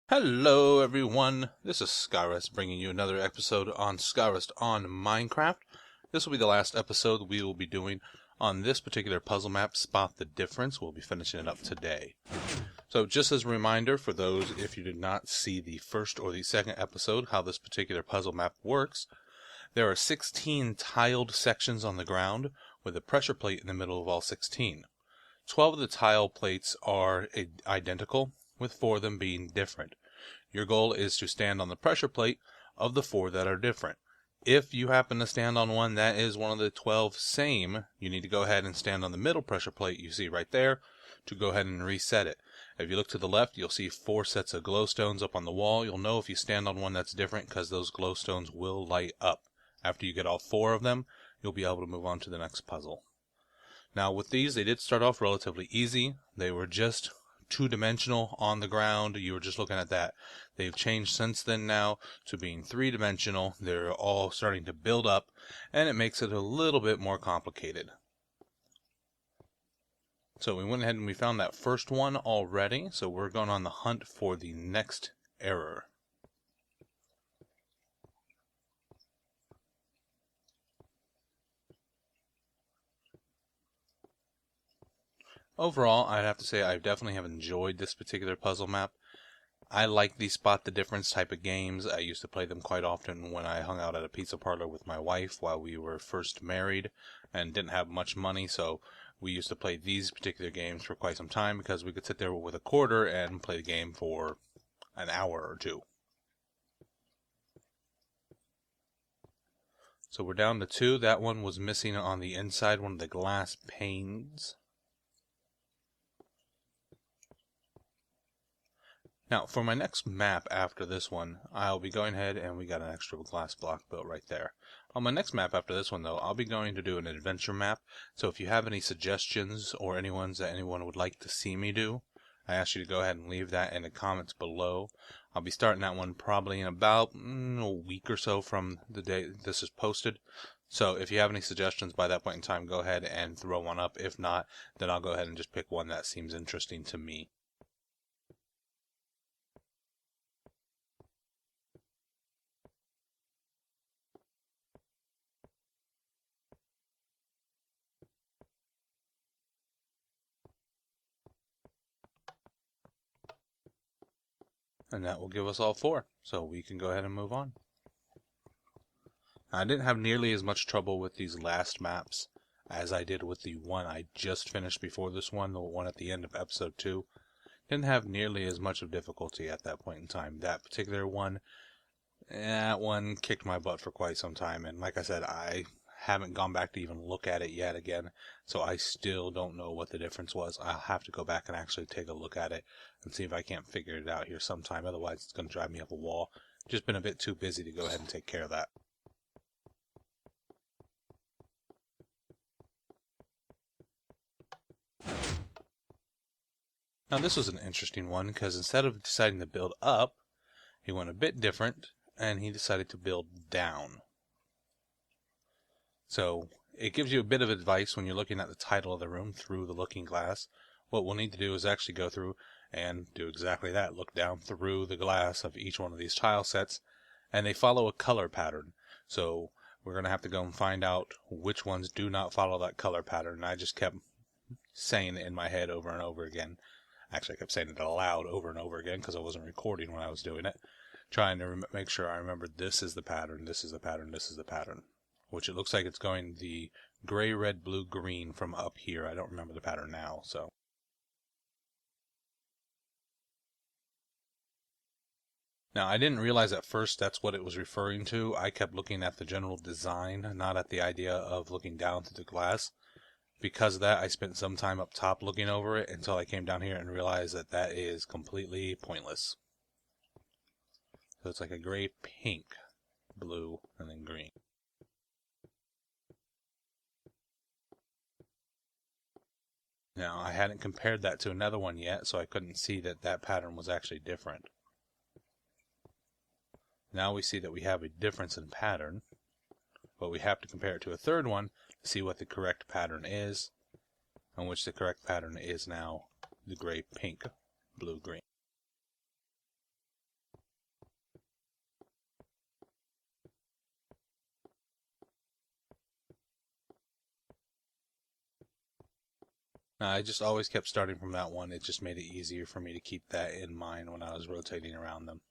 Hello everyone, this is Skarest bringing you another episode on Skarest on Minecraft. This will be the last episode we will be doing on this particular puzzle map, Spot the Difference. We'll be finishing it up today. So just as a reminder for those if you did not see the first or the second episode how this particular puzzle map works, there are 16 tiled sections on the ground with a pressure plate in the middle of all 16. 12 of the tile plates are identical, with 4 of them being different. Your goal is to stand on the pressure plate of the 4 that are different. If you happen to stand on one that is one of the 12 same, you need to go ahead and stand on the middle pressure plate you see right there to go ahead and reset it. If you look to the left, you'll see 4 sets of glowstones up on the wall. You'll know if you stand on one that's different because those glowstones will light up. After you get all 4 of them, you'll be able to move on to the next puzzle. Now with these, they did start off relatively easy. They were just two-dimensional on the ground. You were just looking at that. They've changed since then now to being three-dimensional. They're all starting to build up, and it makes it a little bit more complicated. So we went ahead and we found that first one already, so we're going on the hunt for the next error. Overall, I'd have to say I definitely have enjoyed this particular puzzle map. I like these spot the difference type of games. I used to play them quite often when I hung out at a pizza parlor with my wife while we were first married and didn't have much money, so we used to play these particular games for quite some time because we could sit there with a quarter and play the game for an hour or two. So we're down to 2. That one was missing on the inside, one of the glass panes. Now, for my next map after this one, I'll be going ahead and we got an extra glass block built right there. On my next map after this one, though, I'll be going to do an adventure map. So if you have any suggestions or any ones that anyone would like to see me do, I ask you to go ahead and leave that in the comments below. I'll be starting that one probably in about a week or so from the day this is posted. So if you have any suggestions by that point in time, go ahead and throw one up. If not, then I'll go ahead and just pick one that seems interesting to me. And that will give us all 4, so we can go ahead and move on. I didn't have nearly as much trouble with these last maps as I did with the one I just finished before this one, the one at the end of episode 2. Didn't have nearly as much of difficulty at that point in time. That particular one, that one kicked my butt for quite some time, and like I said, I haven't gone back to even look at it yet again, so I still don't know what the difference was. I'll have to go back and actually take a look at it and see if I can't figure it out here sometime. Otherwise, it's going to drive me up a wall. Just been a bit too busy to go ahead and take care of that. Now this was an interesting one because instead of deciding to build up, he went a bit different and he decided to build down. So it gives you a bit of advice when you're looking at the title of the room through the looking glass. What we'll need to do is actually go through and do exactly that. Look down through the glass of each one of these tile sets, and they follow a color pattern. So we're going to have to go and find out which ones do not follow that color pattern. And I just kept saying it in my head over and over again. Actually, I kept saying it aloud over and over again because I wasn't recording when I was doing it. Trying to make sure I remembered this is the pattern, this is the pattern, this is the pattern. Which it looks like it's going the gray, red, blue, green from up here. I don't remember the pattern now, so. Now, I didn't realize at first that's what it was referring to. I kept looking at the general design, not at the idea of looking down through the glass. Because of that, I spent some time up top looking over it until I came down here and realized that that is completely pointless. So it's like a gray, pink, blue, and then green. Now, I hadn't compared that to another one yet, so I couldn't see that that pattern was actually different. Now we see that we have a difference in pattern, but we have to compare it to a third one to see what the correct pattern is, on which the correct pattern is now the gray, pink, blue, green. I just always kept starting from that one. It just made it easier for me to keep that in mind when I was rotating around them.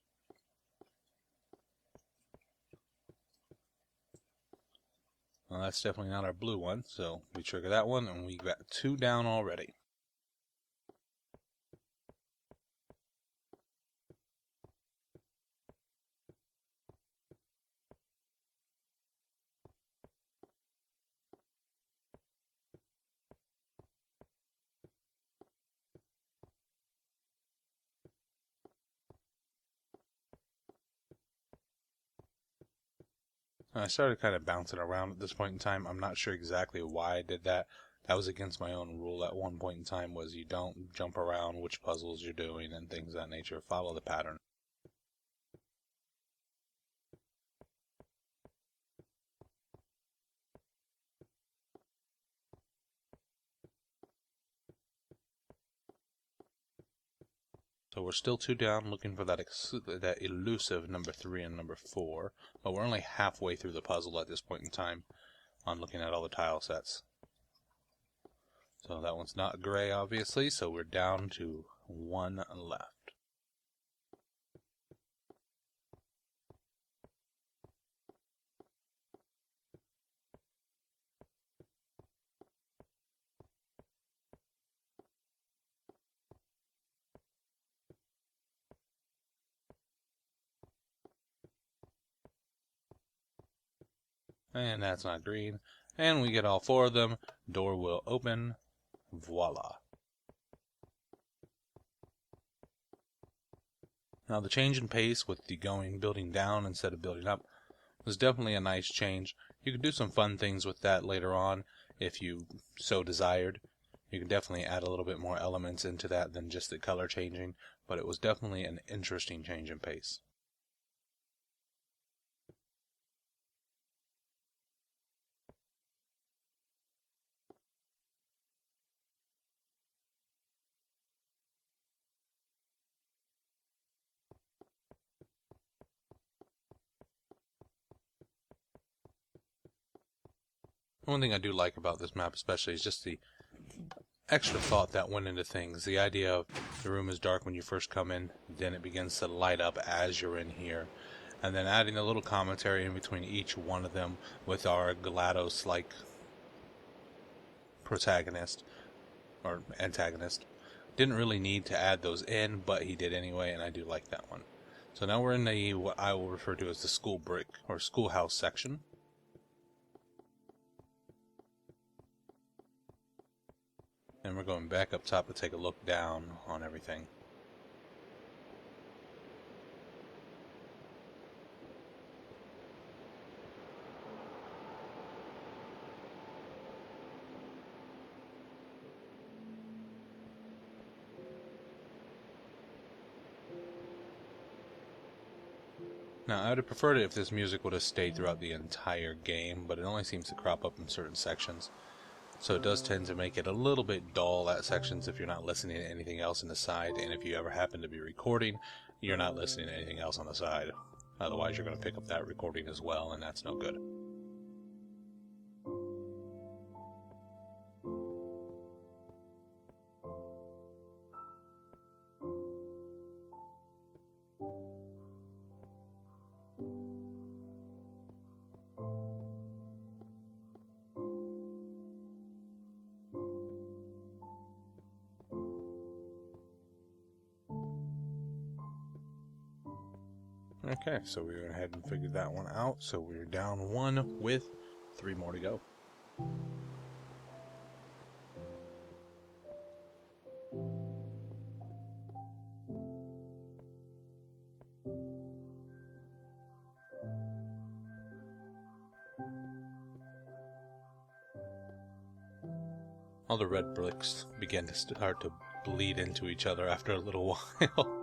Well, that's definitely not our blue one, so we trigger that one, and we got 2 down already. I started kind of bouncing around at this point in time. I'm not sure exactly why I did that. That was against my own rule at one point in time, was you don't jump around which puzzles you're doing and things of that nature. Follow the pattern. So we're still 2 down, looking for that elusive number 3 and number 4. But we're only halfway through the puzzle at this point in time on looking at all the tile sets. So that one's not gray, obviously, so we're down to 1 left. And that's not green. And we get all 4 of them. Door will open. Voila. Now the change in pace with the building down instead of building up was definitely a nice change. You could do some fun things with that later on if you so desired. You can definitely add a little bit more elements into that than just the color changing, but it was definitely an interesting change in pace. One thing I do like about this map especially is just the extra thought that went into things. The idea of the room is dark when you first come in, then it begins to light up as you're in here. And then adding a little commentary in between each one of them with our GLaDOS-like protagonist, or antagonist. Didn't really need to add those in, but he did anyway, and I do like that one. So now we're in what I will refer to as the school brick, or schoolhouse section. And we're going back up top to take a look down on everything. Now, I would have preferred it if this music would have stayed throughout the entire game, but it only seems to crop up in certain sections. So it does tend to make it a little bit dull at sections if you're not listening to anything else on the side, and if you ever happen to be recording, you're not listening to anything else on the side. Otherwise, you're going to pick up that recording as well, and that's no good. Okay, so we went ahead and figured that one out. So we're down 1 with 3 more to go. All the red bricks begin to start to bleed into each other after a little while.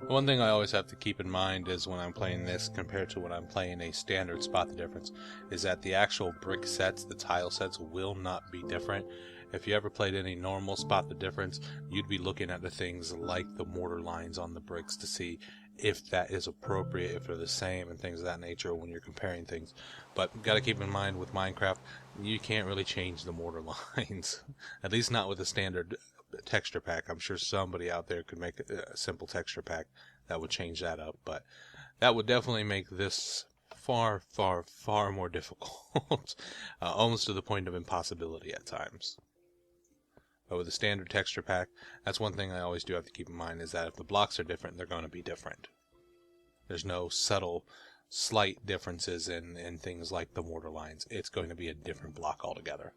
One thing I always have to keep in mind is when I'm playing this compared to when I'm playing a standard Spot the Difference is that the actual brick sets, the tile sets, will not be different. If you ever played any normal Spot the Difference, you'd be looking at the things like the mortar lines on the bricks to see if that is appropriate, if they're the same, and things of that nature when you're comparing things. But got to keep in mind with Minecraft, you can't really change the mortar lines, at least not with a standard texture pack. I'm sure somebody out there could make a simple texture pack that would change that up, but that would definitely make this far, far, far more difficult, almost to the point of impossibility at times. But with a standard texture pack, that's one thing I always do have to keep in mind, is that if the blocks are different, they're going to be different. There's no subtle, slight differences in things like the mortar lines. It's going to be a different block altogether.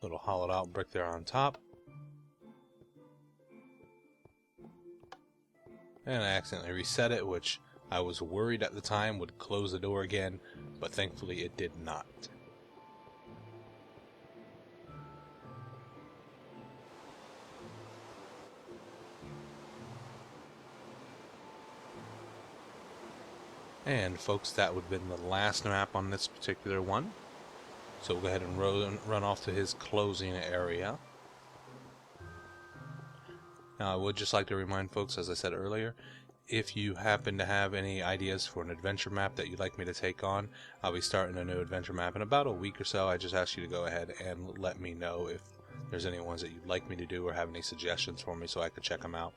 Little hollowed out brick there on top. And I accidentally reset it, which I was worried at the time would close the door again, but thankfully it did not. And folks, that would have been the last map on this particular one. So we'll go ahead and run off to his closing area. Now, I would just like to remind folks, as I said earlier, if you happen to have any ideas for an adventure map that you'd like me to take on, I'll be starting a new adventure map in about a week or so. I just ask you to go ahead and let me know if there's any ones that you'd like me to do or have any suggestions for me so I could check them out.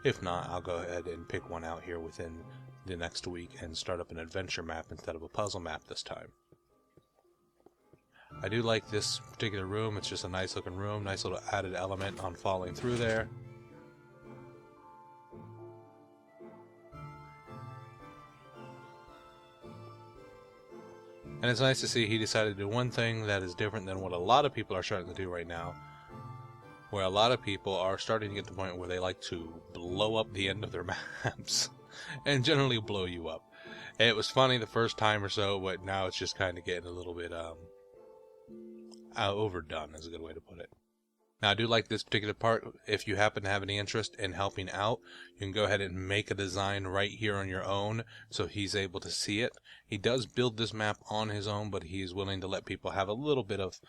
If not, I'll go ahead and pick one out here within the next week and start up an adventure map instead of a puzzle map this time. I do like this particular room. It's just a nice looking room, nice little added element on falling through there. And it's nice to see he decided to do one thing that is different than what a lot of people are starting to do right now, where a lot of people are starting to get to the point where they like to blow up the end of their maps and generally blow you up. And it was funny the first time or so, but now it's just kind of getting a little bit overdone, is a good way to put it. Now, I do like this particular part. If you happen to have any interest in helping out, you can go ahead and make a design right here on your own so he's able to see it. He does build this map on his own, but he's willing to let people have a little bit of,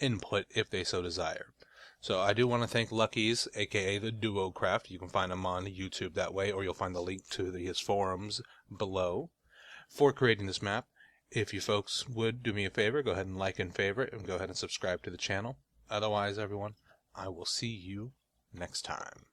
input if they so desire. So I do want to thank Lucky's, aka the Duo Craft. You can find him on YouTube that way, or you'll find the link to his forums below, for creating this map. If you folks would do me a favor, go ahead and like and favorite, and go ahead and subscribe to the channel. Otherwise, everyone, I will see you next time.